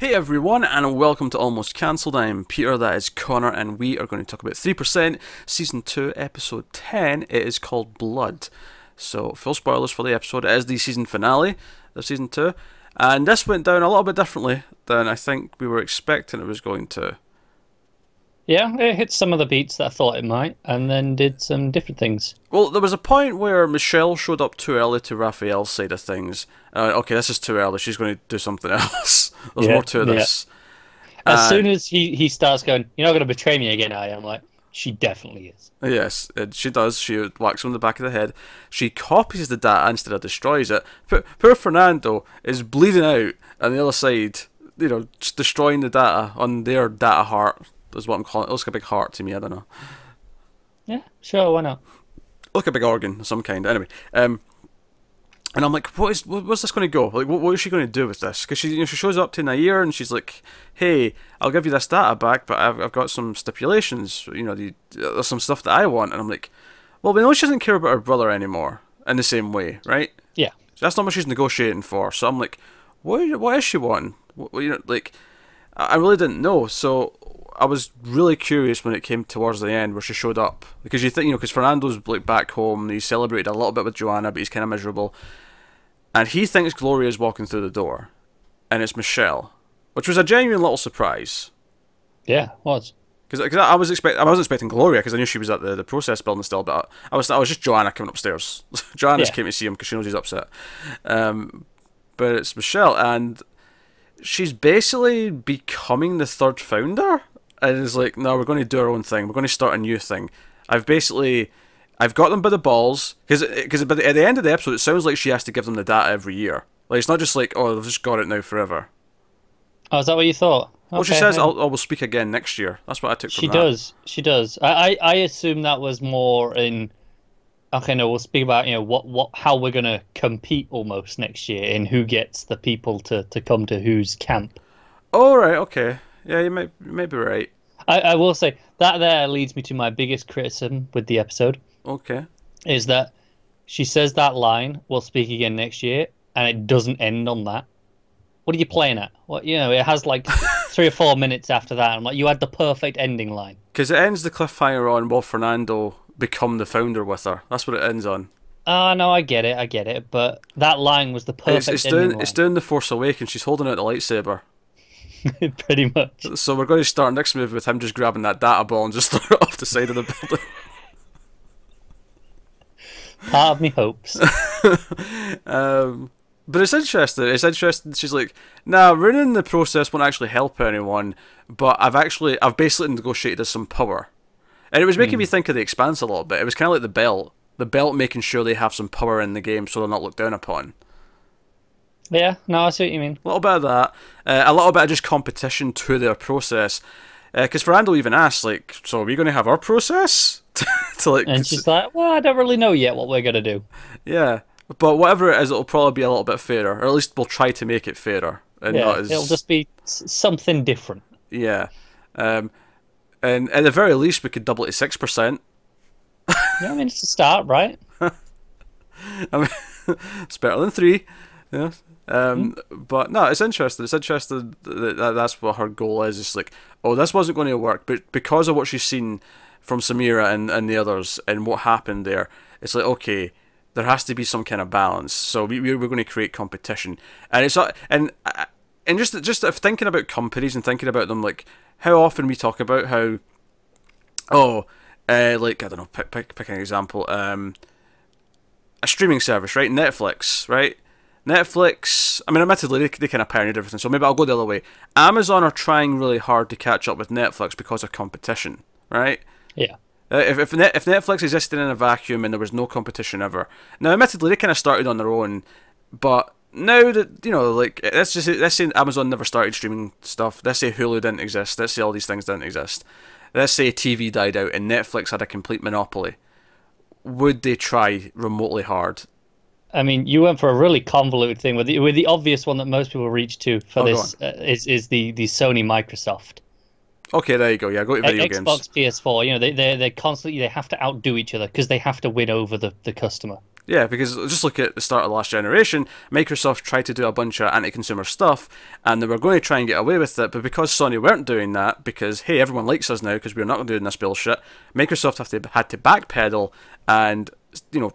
Hey everyone, and welcome to Almost Cancelled. I am Peter, that is Connor, and we are going to talk about 3%, Season 2, Episode 10. It is called Blood. So, full spoilers for the episode. It is the season finale of Season 2, and this went down a little bit differently than I think we were expecting it was going to. Yeah, it hit some of the beats that I thought it might, and then did some different things. Well, there was a point where Michelle showed up too early to Raphael's side of things. Okay, this is too early, she's going to do something else. There's more to this. As soon as he starts going, "You're not going to betray me again, are you?" I'm like, she definitely is. Yes, she does. She whacks him in the back of the head. She copies the data instead of destroys it. Poor Fernando is bleeding out on the other side, you know, just destroying the data on their data heart. Is what I'm calling it. It looks like a big heart to me, I don't know. Yeah, sure, why not? Like a big organ of some kind. Anyway, and I'm like, what's this going to go? Like, what is she going to do with this? Because she shows up to Nair and she's like, hey, I'll give you this data back, but I've got some stipulations. You know, there's some stuff that I want. And I'm like, well, we know she doesn't care about her brother anymore in the same way, right? Yeah. That's not what she's negotiating for. So I'm like, what is she wanting? You know, like, I really didn't know. So I was really curious when it came towards the end where she showed up, because you think, you know, because Fernando's like back home, he celebrated a little bit with Joanna, but he's kind of miserable, and he thinks Gloria's walking through the door, and it's Michelle, which was a genuine little surprise. Yeah, it was. Because I wasn't expecting Gloria, because I knew she was at the process building still, but I was just Joanna coming upstairs. Joanna just came to see him because she knows he's upset, but it's Michelle, and she's basically becoming the third founder. And it's like, no, we're going to do our own thing. We're going to start a new thing. I've got them by the balls. Because at the end of the episode, it sounds like she has to give them the data every year. Like, it's not just like, oh, they've just got it now forever. Oh, is that what you thought? Well, okay, she says, I will speak again next year. That's what I took from that. She does. I assume that was more in... Okay, no, we'll speak about, you know, how we're going to compete almost next year and who gets the people to come to whose camp. Oh, right, okay. Yeah, you may be right. I will say, that there leads me to my biggest criticism with the episode. Okay. Is that she says that line, we'll speak again next year, and it doesn't end on that. What are you playing at? What, you know, it has like 3 or 4 minutes after that. I'm like, you had the perfect ending line. Because it ends the cliffhanger on, will Fernando become the founder with her? That's what it ends on. No, I get it. But that line was the perfect ending line. It's doing The Force Awakens. She's holding out the lightsaber. Pretty much. So we're going to start next movie with him just grabbing that data ball and just throwing it off the side of the building. Part of me hopes. But it's interesting. It's interesting. She's like, nah, ruining the process won't actually help anyone, but I've basically negotiated some power. And it was making me think of The Expanse a little bit. It was kind of like the belt. The belt making sure they have some power in the game so they're not looked down upon. Yeah, no, I see what you mean. A little bit of that. A little bit of just competition to their process. Because Fernando even asked, like, so are we going to have our process? And she's like, well, I don't really know yet what we're going to do. Yeah, but whatever it is, it'll probably be a little bit fairer. Or at least we'll try to make it fairer. And yeah, it'll just be something different. Yeah. And at the very least, we could double it to 6%. Yeah, I mean, it's a start, right? I mean, it's better than 3. Yeah. But no, it's interesting. It's interesting that that's what her goal is. It's like, oh, this wasn't going to work, but because of what she's seen from Samira and the others and what happened there, it's like, okay, there has to be some kind of balance. So we're going to create competition, and it's and just thinking about companies and thinking about them, like how often we talk about how, like I don't know, pick an example, a streaming service, right? Netflix, right? Netflix, I mean, admittedly, they kind of pioneered everything, so maybe I'll go the other way. Amazon are trying really hard to catch up with Netflix because of competition, right? Yeah. If Netflix existed in a vacuum and there was no competition ever, now admittedly they kind of started on their own, but now that, you know, like, let's say Amazon never started streaming stuff, let's say Hulu didn't exist, let's say all these things didn't exist, let's say TV died out and Netflix had a complete monopoly, would they try remotely hard? I mean, you went for a really convoluted thing with the obvious one that most people reach to for this is the Sony Microsoft. Okay, there you go. Yeah, go to video games. Xbox, PS4. You know, they constantly have to outdo each other because they have to win over the customer. Yeah, because just look at the start of the last generation, Microsoft tried to do a bunch of anti-consumer stuff, and they were going to try and get away with it, but because Sony weren't doing that, because, hey, everyone likes us now because we're not doing this bullshit, Microsoft had to backpedal and,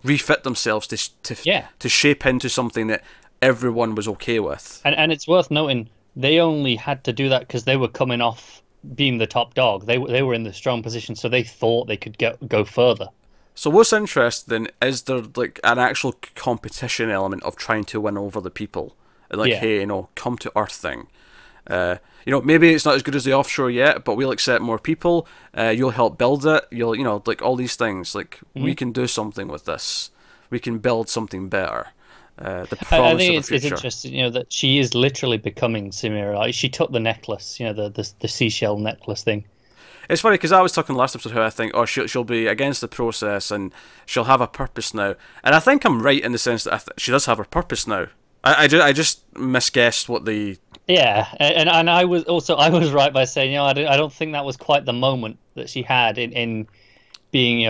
refit themselves to shape into something that everyone was okay with. And it's worth noting, they only had to do that because they were coming off being the top dog. They were in the strong position, so they thought they could go further. So what's interesting, is there like an actual competition element of trying to win over the people? Like, hey, come to Earth thing. Maybe it's not as good as the offshore yet, but we'll accept more people. You'll help build it. You'll, like all these things. Like, we can do something with this. We can build something better. The promise I think of the future. It's interesting, that she is literally becoming Samira. Like, she took the necklace, the seashell necklace thing. It's funny because I was talking last episode how I think, she'll be against the process and she'll have a purpose now. And I think I'm right in the sense that she does have her purpose now. I just misguessed what the... Yeah, and I was right by saying, I don't think that was quite the moment that she had in being,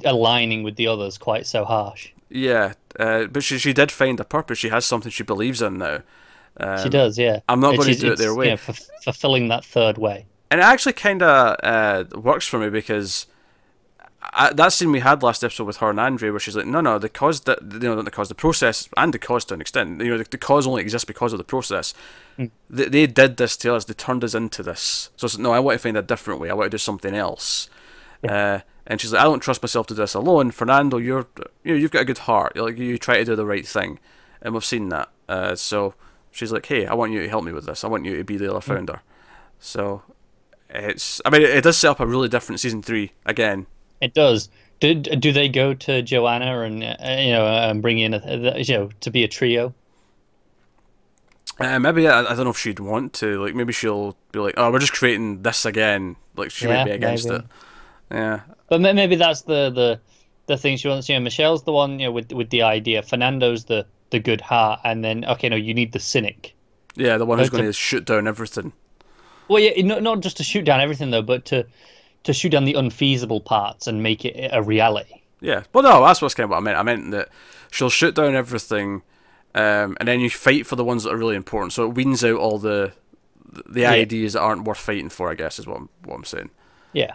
aligning with the others quite so harsh. Yeah, but she did find a purpose. She has something she believes in now. She does, yeah. I'm not going to do it their way. Fulfilling that third way. And it actually kind of works for me because that scene we had last episode with her and Andre, where she's like, no, the cause, the process, and the cause to an extent, the cause only exists because of the process. They did this to us. They turned us into this. So no, I want to find a different way. I want to do something else. Yeah. And she's like, I don't trust myself to do this alone. Fernando, you've got a good heart. You try to do the right thing, and we've seen that. So she's like, hey, I want you to help me with this. I want you to be the other founder. So. It does set up a really different season 3 again. It does. Do they go to Joanna and and bring in to be a trio? Maybe I don't know if she'd want to. Like, maybe she'll be like, "Oh, we're just creating this again." Like, she might be against it. Yeah. But maybe that's the thing she wants. Michelle's the one with the idea. Fernando's the good heart, and then you need the cynic. Yeah, the one who's going to shoot down everything. Well, yeah, not just to shoot down everything though, but to shoot down the unfeasible parts and make it a reality. Yeah, well, no, that's kind of what I meant. I meant that she'll shoot down everything, and then you fight for the ones that are really important. So it weans out all the ideas that aren't worth fighting for, I guess, is what I'm saying. Yeah.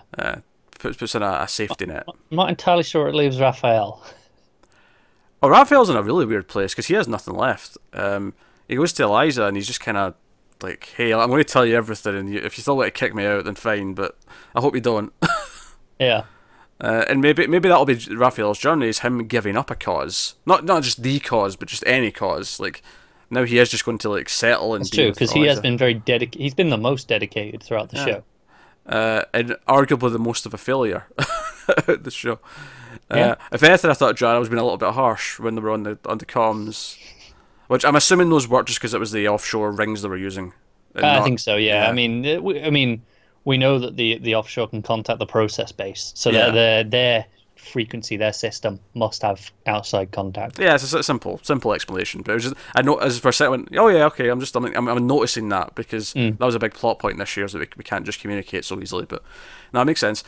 Puts in a safety net. I'm not entirely sure it leaves Raphael. Oh, Raphael's in a really weird place because he has nothing left. He goes to Eliza and he's just kind of like, hey, I'm going to tell you everything, and if you still want to kick me out, then fine, but I hope you don't. Yeah. And maybe that'll be Raphael's journey, is him giving up a cause. Not just the cause, but just any cause. Like, now he is just going to, like, settle and... That's true, because he has been very dedicated. He's been the most dedicated throughout the show. And arguably the most of a failure at the show. Yeah. If anything, I thought Joanna was being a little bit harsh when they were on the comms. Which I'm assuming those worked just because it was the offshore rings they were using. I think so. Yeah. I mean, we know that the offshore can contact the process base, so their frequency, their system must have outside contact. Yeah, it's a simple explanation. But it was just, I know as for a second, oh yeah, okay, I'm noticing that because that was a big plot point this year, so we can't just communicate so easily. But no, it makes sense.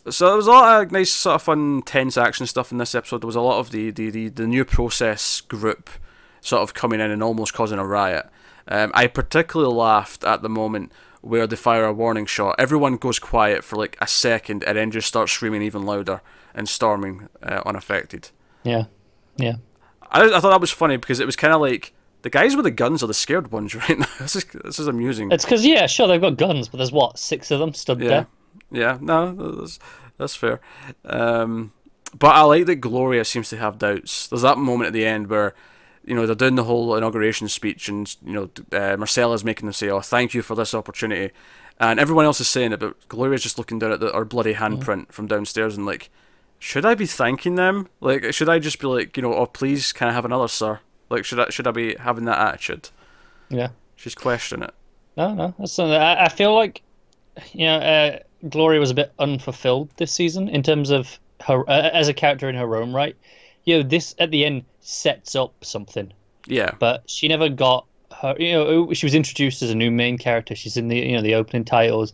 So there was a lot of nice, sort of fun, tense action stuff in this episode. There was a lot of the new process group sort of coming in and almost causing a riot. I particularly laughed at the moment where they fire a warning shot. Everyone goes quiet for like a second and then just starts screaming even louder and storming unaffected. Yeah, yeah. I thought that was funny because it was kind of like the guys with the guns are the scared ones right now. This is amusing. It's because sure they've got guns, but there's 6 of them stood there. Yeah, no, that's fair. But I like that Gloria seems to have doubts. There's that moment at the end where, they're doing the whole inauguration speech, and Marcella's making them say, "Oh, thank you for this opportunity," and everyone else is saying it, but Gloria's just looking down at her bloody handprint from downstairs and like, should I be thanking them? Like, should I just be like, oh, please, can I have another, sir? Like, should I be having that attitude? Yeah, she's questioning it. No, that's something. I feel like, Gloria was a bit unfulfilled this season in terms of her as a character in her own right. This at the end sets up something. Yeah. But she never got her. She was introduced as a new main character. She's in the the opening titles,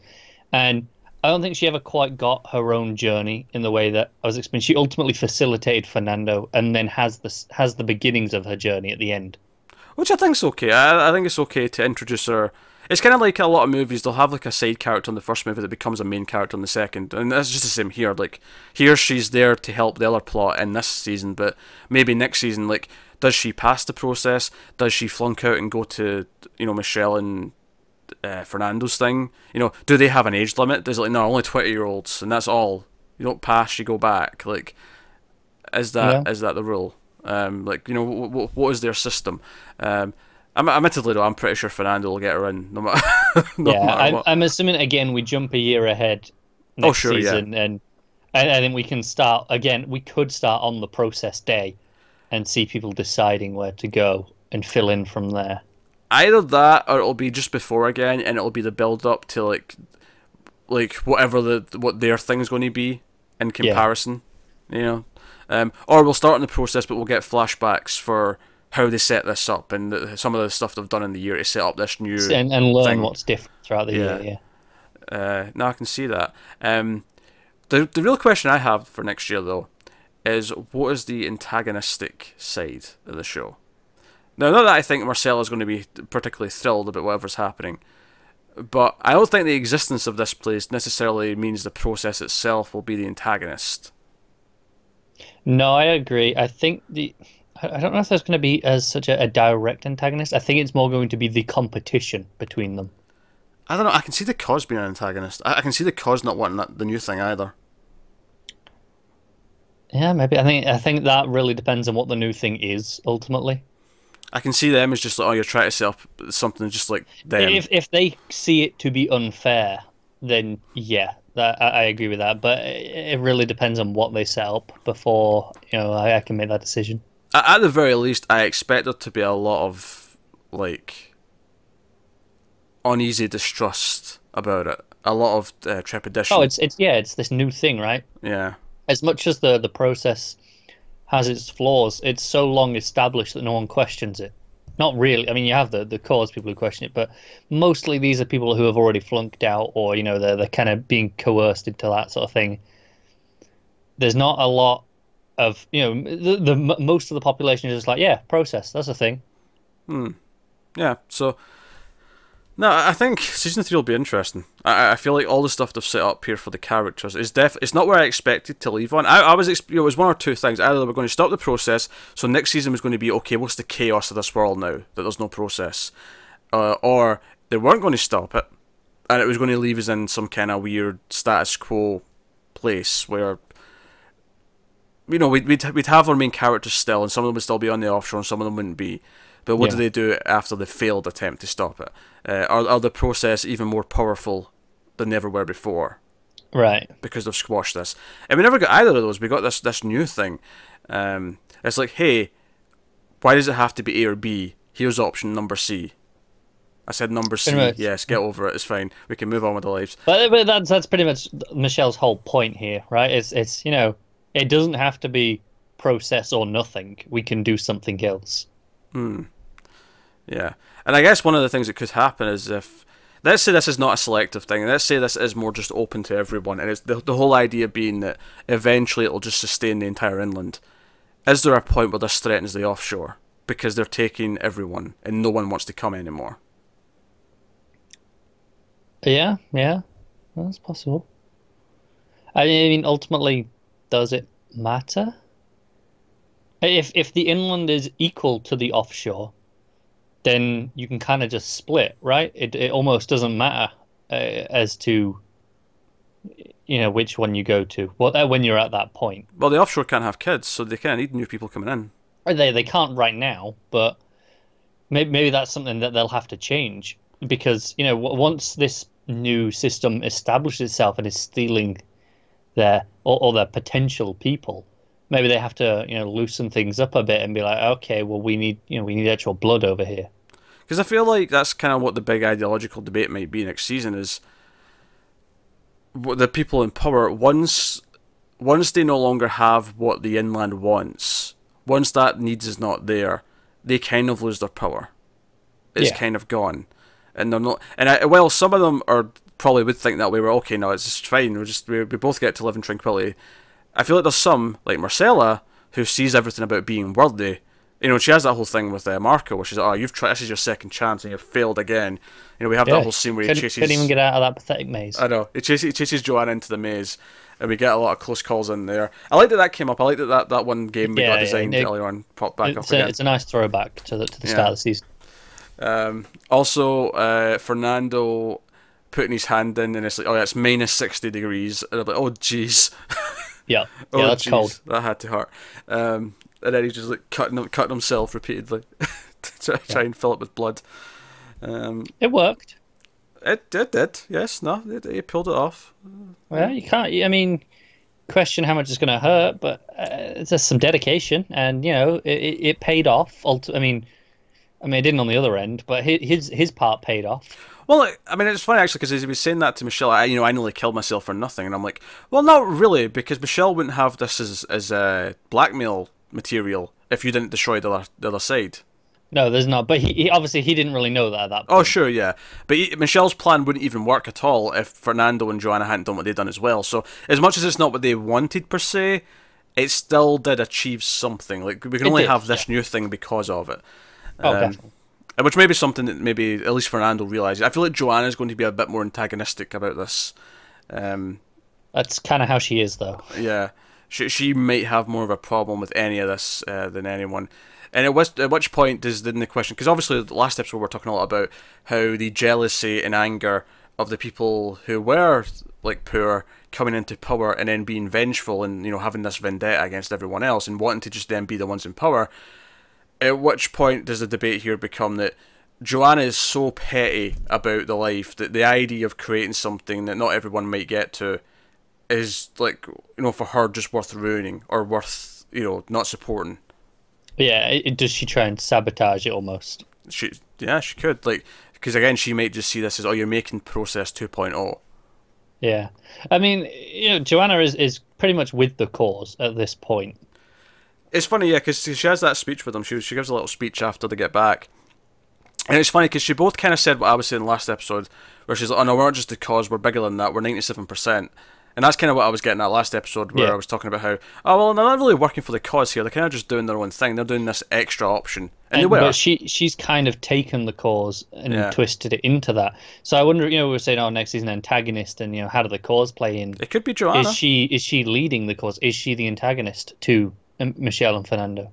and I don't think she ever quite got her own journey in the way that I was explaining. She ultimately facilitated Fernando, and then has the beginnings of her journey at the end. Which I think's okay. I think it's okay to introduce her. It's kind of like a lot of movies. They'll have like a side character in the first movie that becomes a main character in the second, and that's just the same here. Like here, she's there to help the other plot in this season, but maybe next season, like, does she pass the process? Does she flunk out and go to Michelle and Fernando's thing? Do they have an age limit? Does it like no, only 20-year-olds, and that's all. You don't pass, you go back. Like, is that the rule? Like, what is their system? Admittedly, though, I'm pretty sure Fernando will get her in, no matter, matter what. I'm assuming, again, we jump a year ahead next season, and I think we can start, again, we could start on the process day and see people deciding where to go and fill in from there. Either that, or it'll be just before again, and it'll be the build-up to, like whatever what their thing's going to be in comparison, Or we'll start on the process, but we'll get flashbacks for how they set this up and some of the stuff they've done in the year to set up this new and learn thing. What's different throughout the year. No, I can see that. The real question I have for next year, though, is what is the antagonistic side of the show? Now, not that I think Marcella's going to be particularly thrilled about whatever's happening, but I don't think the existence of this place necessarily means the process itself will be the antagonist. No, I agree. I think I don't know if there's going to be as such a direct antagonist. I think it's more going to be the competition between them. I don't know. I can see the cause being an antagonist. I can see the cause not wanting the new thing either. Yeah, maybe. I think that really depends on what the new thing is ultimately. I can see them as just like, oh, you're trying to set up something just like them. If they see it to be unfair, then yeah, I agree with that. But it really depends on what they set up before I can make that decision. At the very least, I expect there to be a lot of like uneasy distrust about it. A lot of trepidation. Oh, it's this new thing, right? Yeah. As much as the process has its flaws, it's so long established that no one questions it. Not really. I mean, you have the cause people who question it, but mostly these are people who have already flunked out, or they're kind of being coerced into that sort of thing. There's not a lot of the most of the population is just like, yeah, process, that's a thing. Yeah. So no, I think season 3 will be interesting. I feel like all the stuff they've set up here for the characters is it's not where I expected to leave on. I was it was one or two things. Either they were going to stop the process, so next season was going to be okay. What's the chaos of this world now that there's no process, or they weren't going to stop it, and it was going to leave us in some kind of weird status quo place where we'd have our main characters still, and some of them would still be on the offshore, and some of them wouldn't be. But what do they do after the failed attempt to stop it? Are the process even more powerful than they ever were before? Right. Because they've squashed this. And we never got either of those. We got this new thing. It's like, hey, why does it have to be A or B? Here's option number C. I said number C. Yes, get over it. It's fine. We can move on with our lives. But that's pretty much Michelle's whole point here, right? It's it doesn't have to be process or nothing. We can do something else. Yeah, and I guess one of the things that could happen is if, let's say this is not a selective thing, and let's say this is more just open to everyone, and it's the whole idea being that eventually it'll just sustain the entire inland. Is there a point where this threatens the offshore because they're taking everyone and no one wants to come anymore? Yeah, that's possible. I mean, ultimately, does it matter? If the inland is equal to the offshore, then you can kind of just split, right? It almost doesn't matter as to which one you go to. When you're at that point. Well, the offshore can't have kids, so they kind of need new people coming in. Or they can't right now, but maybe that's something that they'll have to change because once this new system establishes itself and is stealing their potential people. Maybe they have to, loosen things up a bit and be like, okay, well, we need actual blood over here. Because I feel like that's kind of what the big ideological debate might be next season is the people in power, once they no longer have what the inland wants, once that needs is not there, they kind of lose their power. It's kind of gone. And they're not. And while some of them are probably would think that way. We're okay now. It's just fine. We both get to live in tranquility. I feel like there's some, like Marcella, who sees everything about being worthy. You know, she has that whole thing with Marco, where she's like, "Oh, you've tried. This is your second chance, and you've failed again." You know, we have that whole scene where he chases. Couldn't even get out of that pathetic maze. I know. He chases Joanna into the maze, and we get a lot of close calls in there. I like that came up. I like that one game we got designed earlier on popped back up again. It's a nice throwback to the start of the season. Also, Fernando putting his hand in, and it's like, oh, yeah, it's minus 60 degrees. And I'm like, oh, jeez. Yeah, that's geez. Cold. That had to hurt. And then he's just like cutting himself repeatedly to try and fill it with blood. It worked. It did. Yes. No. He pulled it off. Well, you can't. I mean, question how much it's going to hurt, but it's just some dedication, and you know, it paid off. I mean, it didn't on the other end, but his part paid off. Well, I mean, it's funny actually because he was saying that to Michelle. I nearly killed myself for nothing, and I'm like, well, not really, because Michelle wouldn't have this as blackmail material if you didn't destroy the other side. No, there's not. But he obviously he didn't really know that at that point. Oh, sure, yeah. But Michelle's plan wouldn't even work at all if Fernando and Joanna hadn't done what they'd done as well. So as much as it's not what they wanted per se, it still did achieve something. Like we can only have this new thing because of it. Definitely. Which may be something that maybe at least Fernando realizes. I feel like Joanna's going to be a bit more antagonistic about this. That's kind of how she is, though. Yeah. She might have more of a problem with any of this than anyone. And at which point didn't the question... Because obviously the last episode we were talking a lot about how the jealousy and anger of the people who were like poor coming into power and then being vengeful and having this vendetta against everyone else and wanting to just then be the ones in power. At which point does the debate here become that Joanna is so petty about the life that the idea of creating something that not everyone might get to is like, for her just worth ruining or worth, not supporting. Yeah, does she try and sabotage it almost? She could. Like, because again, she might just see this as, oh, you're making process 2.0. Yeah. I mean, Joanna is pretty much with the cause at this point. It's funny, yeah, because she has that speech with them. She gives a little speech after they get back. And it's funny because she both kind of said what I was saying last episode, where she's like, oh no, we're not just the cause, we're bigger than that, we're 97%. And that's kind of what I was getting at last episode, where I was talking about how, oh, well, they're not really working for the cause here, they're kind of just doing their own thing, they're doing this extra option. And they were. But she's kind of taken the cause and twisted it into that. So I wonder, we were saying, oh, next season antagonist, and, how do the cause play in? It could be Joanna. Is she leading the cause? Is she the antagonist to Michelle and Fernando?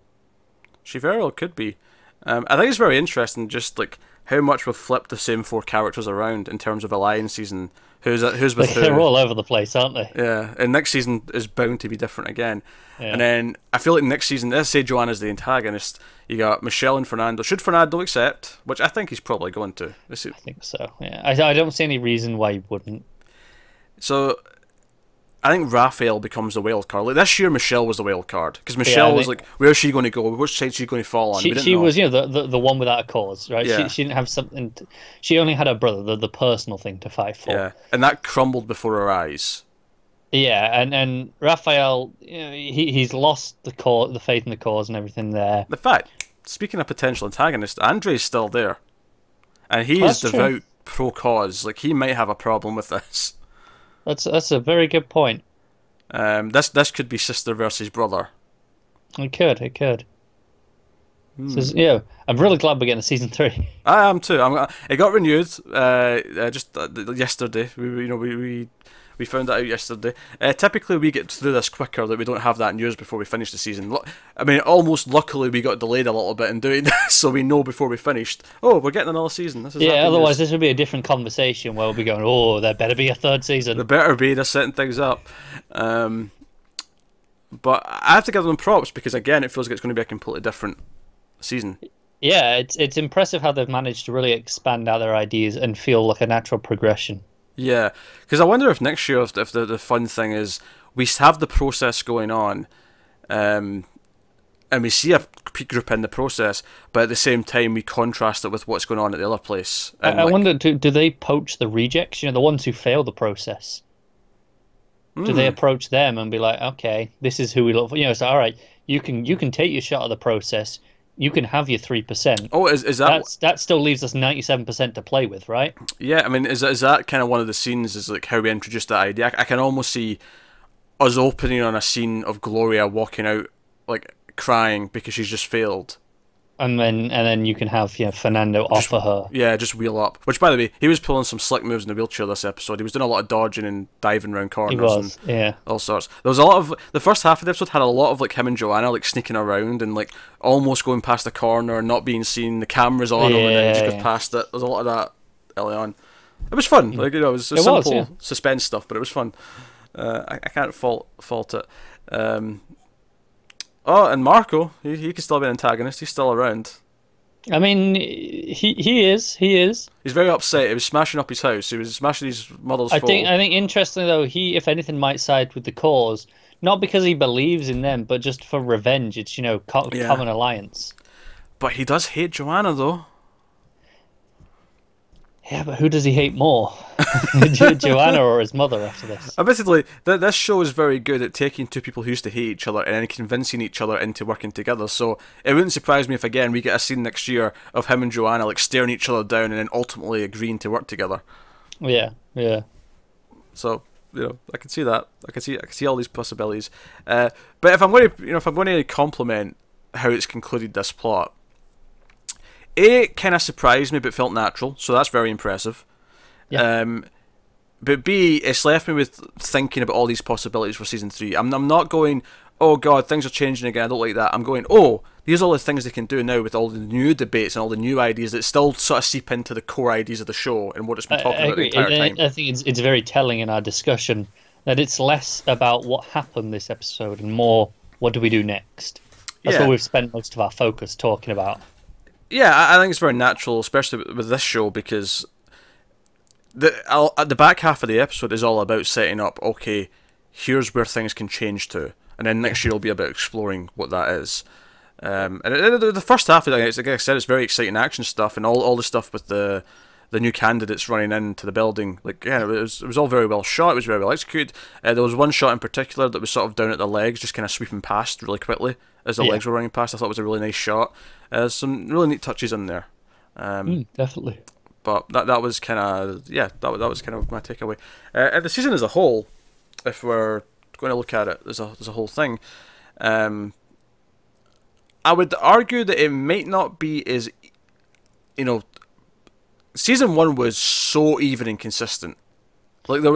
She very well could be. I think it's very interesting just like how much we've flipped the same four characters around in terms of alliances and who's with who. They're all over the place, aren't they? Yeah, and next season is bound to be different again. Yeah. And then I feel like next season, let's say Joanna's the antagonist, you got Michelle and Fernando. Should Fernando accept? Which I think he's probably going to. I think so, yeah. I don't see any reason why he wouldn't. So I think Raphael becomes the wild card. Like this year, Michelle was the wild card because Michelle was like, "Where's she going to go? Which side is she going to fall on?" She was, the one without a cause, right? Yeah. She didn't have something. She only had her brother, the personal thing to fight for. Yeah, and that crumbled before her eyes. Yeah, and Raphael, he's lost the faith in the cause and everything there. The fact, speaking of potential antagonist, Andre's still there, and he is devout pro-cause. Like he might have a problem with this. That's a very good point. This could be sister versus brother. It could. So, I'm really glad we're getting a season 3. I am too. It got renewed just yesterday. We found that out yesterday. Typically, we get through this quicker, that we don't have that news before we finish the season. I mean, almost luckily, we got delayed a little bit in doing this, so we know before we finished, oh, we're getting another season. This is otherwise this would be a different conversation where we'll be going, oh, there better be a third season. There better be, they're setting things up. But I have to give them props, because again, it feels like it's going to be a completely different season. Yeah, it's impressive how they've managed to really expand out their ideas and feel like a natural progression. Yeah, because I wonder if next year, if the fun thing is we have the process going on, and we see a group in the process, but at the same time we contrast it with what's going on at the other place. I wonder, do they poach the rejects? The ones who fail the process. Do they approach them and be like, okay, this is who we look for? So all right, you can take your shot at the process. you can have your 3%. Oh, is that that still leaves us 97% to play with, right? Yeah, I mean, is that kind of one of the scenes? Is like how we introduced that idea? I can almost see us opening on a scene of Gloria walking out like crying because she's just failed. And then you can have Fernando offer her. Yeah, just wheel up. Which, by the way, he was pulling some slick moves in the wheelchair this episode. He was doing a lot of dodging and diving around corners. He was, and yeah. all sorts. There was a lot of the first half of the episode had a lot of like him and Joanna like sneaking around and like almost going past the corner and not being seen. The camera's on him and then he just goes past it. There was a lot of that early on. It was fun. Like, it was simple suspense stuff, but it was fun. I can't fault it. Oh, and Marco, he could still be an antagonist. He's still around. I mean, he is. He's very upset. He was smashing up his house. He was smashing his mother's phone. I think interestingly though, he, if anything, might side with the cause, not because he believes in them, but just for revenge. It's common alliance. But he does hate Joanna though. Yeah, but who does he hate more? Joanna or his mother after this? Basically, this show is very good at taking two people who used to hate each other and then convincing each other into working together. So it wouldn't surprise me if, again, we get a scene next year of him and Joanna like staring each other down and then ultimately agreeing to work together. Yeah. So, I can see that. I can see all these possibilities. But if I'm going to compliment how it's concluded this plot, it kind of surprised me but felt natural, so that's very impressive. Yeah. But B, it's left me with thinking about all these possibilities for season 3. I'm not going, oh god, things are changing again, I don't like that. I'm going, oh, these are all the things they can do now with all the new debates and all the new ideas that still sort of seep into the core ideas of the show and what it's been talking about the entire time. I think it's very telling in our discussion that it's less about what happened this episode and more what do we do next. That's what we've spent most of our focus talking about. Yeah, I think it's very natural, especially with this show, because the back half of the episode is all about setting up, okay, here's where things can change to, and then next year will be about exploring what that is. And the first half of it, like I said, it's very exciting action stuff, and all the stuff with the new candidates running into the building. Like, yeah, it was all very well shot, it was very well executed. There was one shot in particular that was sort of down at the legs, just kind of sweeping past really quickly as the legs were running past. I thought it was a really nice shot. There's some really neat touches in there. Definitely. But that was kind of that was kind of my takeaway. The season as a whole, if we're going to look at it as a whole thing, I would argue that it might not be as, season 1 was so even and consistent. Like there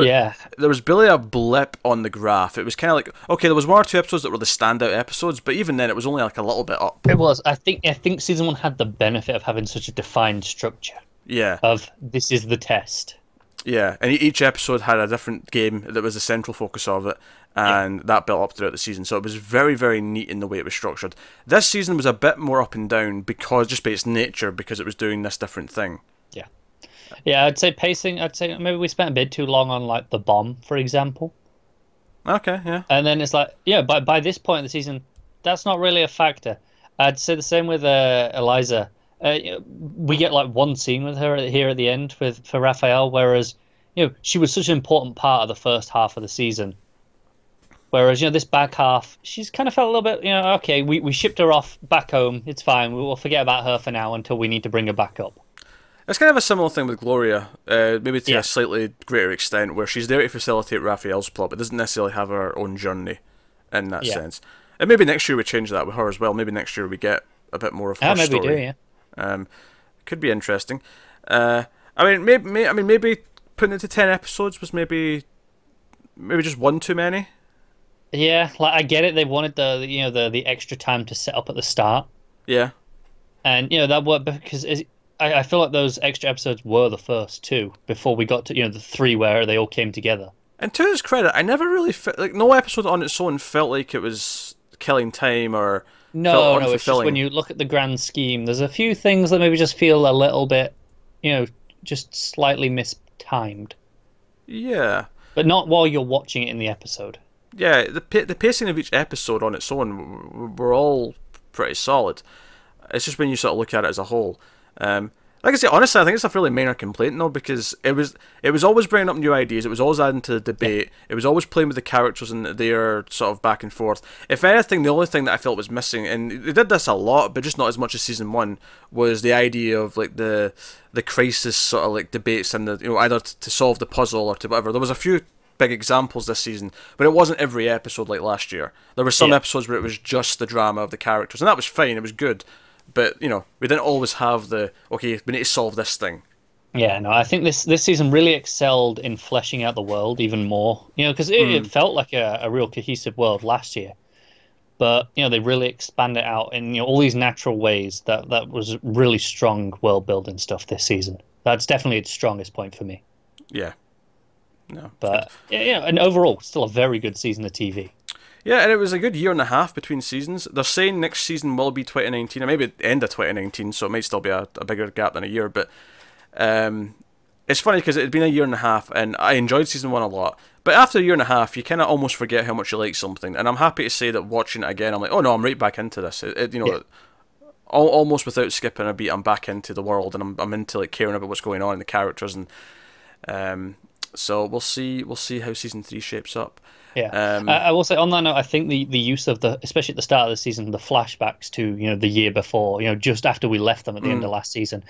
was barely a blip on the graph. It was kind of like, okay, there was 1 or 2 episodes that were the standout episodes, but even then it was only like a little bit up. It was. I think season 1 had the benefit of having such a defined structure. Yeah. Of this is the test. Yeah, and each episode had a different game that was the central focus of it, and that built up throughout the season. So it was very, very neat in the way it was structured. This season was a bit more up and down because just by its nature, because it was doing this different thing. Yeah, I'd say pacing. I'd say maybe we spent a bit too long on like the bomb, for example. Okay, yeah. And then it's like, by this point in the season, that's not really a factor. I'd say the same with Eliza. We get like one scene with her here at the end for Raphael, whereas she was such an important part of the first half of the season. Whereas this back half, she's kind of felt a little bit, okay, we shipped her off back home. It's fine. We'll forget about her for now until we need to bring her back up. It's kind of a similar thing with Gloria, maybe to a slightly greater extent, where she's there to facilitate Raphael's plot, but doesn't necessarily have her own journey in that sense. And maybe next year we change that with her as well. Maybe next year we get a bit more of her story. Maybe we do, could be interesting. Maybe putting it to 10 episodes was maybe just one too many. Yeah, like I get it. They wanted the extra time to set up at the start. Yeah, and that worked because I feel like those extra episodes were the first 2 before we got to the 3 where they all came together. And to his credit, I never really felt like no episode on its own felt like it was killing time or no. It's just when you look at the grand scheme, there's a few things that maybe just feel a little bit, just slightly mistimed. Yeah, but not while you're watching it in the episode. Yeah, the pacing of each episode on its were all pretty solid. It's just when you sort of look at it as a whole. Like Like I say, honestly, I think it's a fairly minor complaint though, because it was always bringing up new ideas. It was always adding to the debate. It was always playing with the characters and their sort of back and forth. If anything, the only thing that I felt was missing, and they did this a lot, but just not as much as season 1, was the idea of like the crisis sort of like debates and the either to solve the puzzle or to whatever. There was a few big examples this season, but it wasn't every episode like last year. There were some episodes where it was just the drama of the characters, and that was fine. It was good. But, we didn't always have okay, we need to solve this thing. Yeah, no, I think this season really excelled in fleshing out the world even more. Because it felt like a real cohesive world last year. But, they really expanded it out in, all these natural ways. That was really strong world-building stuff this season. That's definitely its strongest point for me. Yeah. No. But, and overall, still a very good season of TV. Yeah, and it was a good year and a half between seasons. They're saying next season will be 2019, or maybe the end of 2019, so it might still be a bigger gap than a year. But it's funny because it had been a year and a half, and I enjoyed season 1 a lot. But after a year and a half, you kind of almost forget how much you like something. And I'm happy to say that watching it again, I'm like, oh no, I'm right back into this. Almost without skipping a beat, I'm back into the world, and I'm into like caring about what's going on in the characters, and so we'll see how season 3 shapes up. Yeah, I will say on that note, I think the use of especially at the start of the season, the flashbacks to the year before, just after we left them at the end of last season,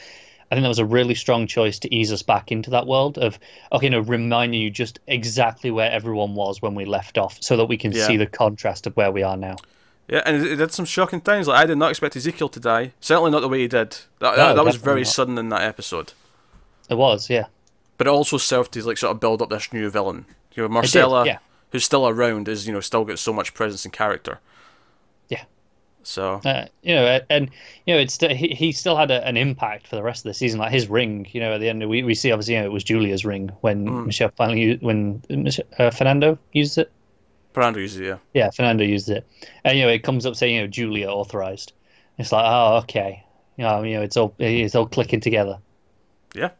I think that was a really strong choice to ease us back into that world of reminding you just exactly where everyone was when we left off, so that we can see the contrast of where we are now. Yeah, and it did some shocking things. Like I did not expect Ezekiel to die. Certainly not the way he did. That was very sudden in that episode. It was, yeah. But it also served to like sort of build up this new villain. Marcella, who's still around, is still got so much presence and character. Yeah. So he still had an impact for the rest of the season. Like his ring, at the end we see obviously it was Julia's ring when Michelle Fernando used it. Fernando used it, yeah. Yeah, Fernando used it, and it comes up saying Julia authorized. It's like, oh, okay, it's all clicking together. Yeah.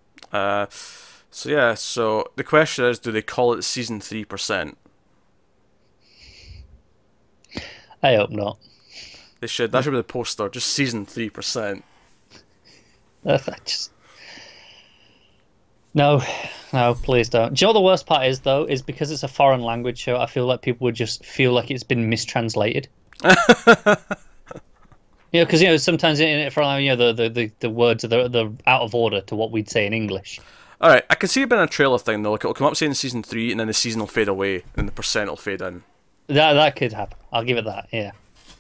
So the question is, do they call it season 3%? I hope not. They should. That should be the poster. Just season 3%. No, please don't. Do you know what the worst part is, though? Is because it's a foreign language show, I feel like people would just feel like it's been mistranslated. Because sometimes in it, the words are the out of order to what we'd say in English. All right, I can see it being a trailer thing though. Like it'll come up saying season 3, and then the season will fade away, and the percent will fade in. That could happen. I'll give it that. Yeah.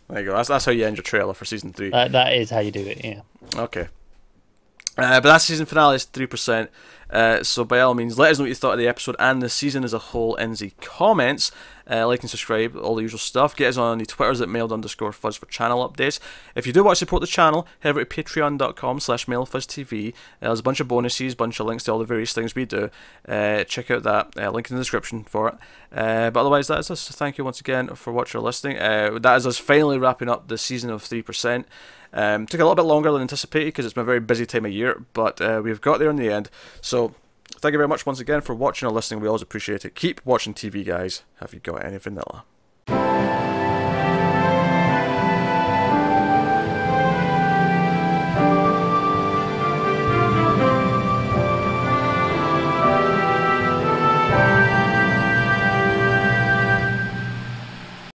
There you go. That's how you end your trailer for season 3. That is how you do it. Yeah. Okay. But that season finale is 3%. So by all means, let us know what you thought of the episode and the season as a whole in the comments. Like and subscribe, all the usual stuff. Get us on the Twitters at mailed_fuzz for channel updates. If you do want to support the channel, head over to patreon.com/mailedfuzztv. There's a bunch of bonuses, bunch of links to all the various things we do. Check out that. Link in the description for it. But otherwise, that is us. So thank you once again for watching or listening. That is us finally wrapping up the season of 3%. Took a little bit longer than anticipated because it's been a very busy time of year, but we've got there in the end. So thank you very much once again for watching or listening. We always appreciate it. Keep watching TV, guys. Have you got any vanilla?